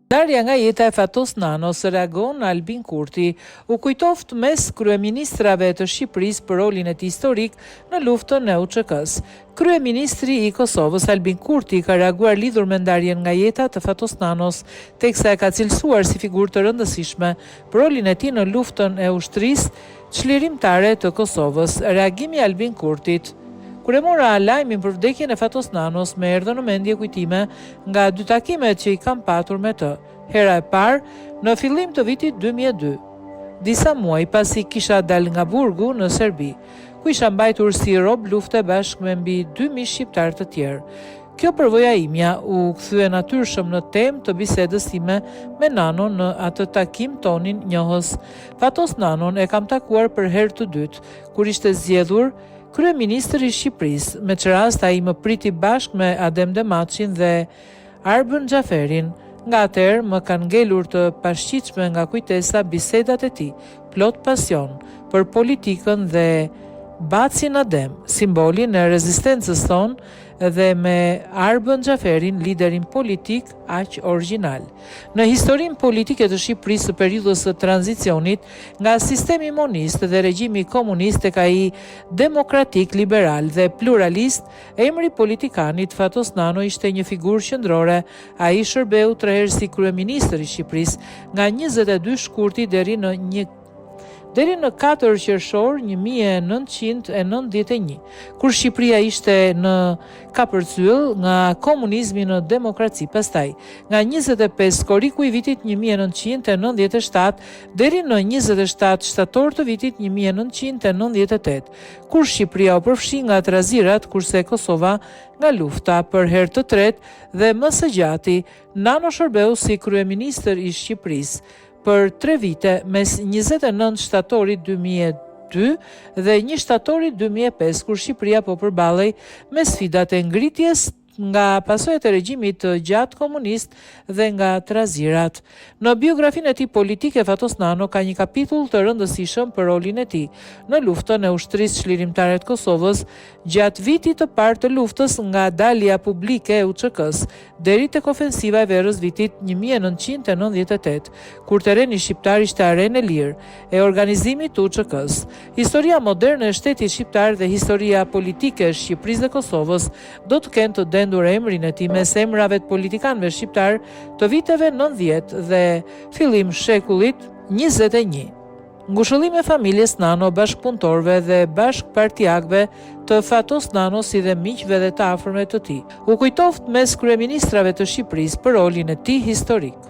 Ndarja nga jeta e Fatos Nanos reagon Albin Kurti, u kujtoft mes kryeministrave të Shqipërisë për rolin e tij historik në luftën e UÇK-s. Kryeministri i Kosovës Albin Kurti ka reaguar lidhur me ndarjen nga jeta të Fatos Nanos, teksa e ka cilësuar si figurë të rëndësishme për rolin e tij në luftën e ushtrisë çlirimtare të Kosovës. Reagimi i Albin Kurtit: kur e mora lajmin për vdekjen e Fatos Nanos, më erdhën në mendje kujtime nga 2 takimet që i kam patur me të. Hera e parë në fillim të vitit 2002, disa muaj pasi kisha dalë nga burgu në Serbi, ku isha mbajtur si rob lufte bashkë me mbi 2000 shqiptar të tjerë. Kjo përvoja imja u kthye natyrshëm në temë të bisedës time me Nanon në atë takim tonin njohës. Fatos Nanon e kam takuar për herë të dytë, kur ishte zgjedhur kryeministri i Shqipërisë, me që rast ai më priti bashkë me Adem Demaçin dhe Arbën Xhaferin. Nga atëherë më kanë ngelur të pashqitshme nga kujtesa bisedat e tij, plot pasion për politikën dhe Bacin Adem, simbolin e rezistencës tonë, dhe me Arbën Xhaferin, liderin politik aq origjinal. Në historinë politike të Shqipërisë së periudhës së tranzicionit nga sistemi monist dhe regjimi komunist tek ai demokratik, liberal dhe pluralist, emri politikanit Fatos Nano ishte një figurë qendrore. Ai shërbeu 3 herë si kryeministër i Shqipërisë nga 22 shkurti deri në 4 qershor 1991, kur Shqipëria ishte në kapërcyll nga komunizmi në demokraci. Pastaj, nga 25 korriku i vitit 1997 deri në 27 shtator të vitit 1998, kur Shqipëria u përfshi nga trazirat, kurse Kosova nga lufta. Për herë të tretë dhe më së gjati, Nano shërbeu si kryeministër i Shqipërisë për 3 vite, mes 29 shtatorit 2002 dhe 1 shtatorit 2005, kur Shqipëria po përballej me sfidat e ngritjes nga pasojat e regjimit të gjatë komunist dhe nga trazirat. Në biografinë e tij politike, Fatos Nano ka një kapitull të rëndësishëm për rolin e tij në luftën e ushtrisë çlirimtare të Kosovës gjatë vitit të parë të luftës, nga dalja publike e UÇK-s deri tek ofensiva e verës vitit 1998, kur terreni shqiptar ishte arenë e lirë e organizimit të UÇK-s. Historia moderne e shtetit shqiptar dhe historia politike e Shqipërisë dhe Kosovës do të kenë të dendur emrin e tij mes emrave të politikanëve shqiptar të viteve 90 dhe fillim shekullit 21. Ngushëllim e familjes Nano, bashkëpunëtorëve dhe bashkëpartiakëve të Fatos Nano, si dhe miqve dhe të afërmit të tij. U kujtoft mes kryeministrave të Shqipërisë për rolin e tij historik.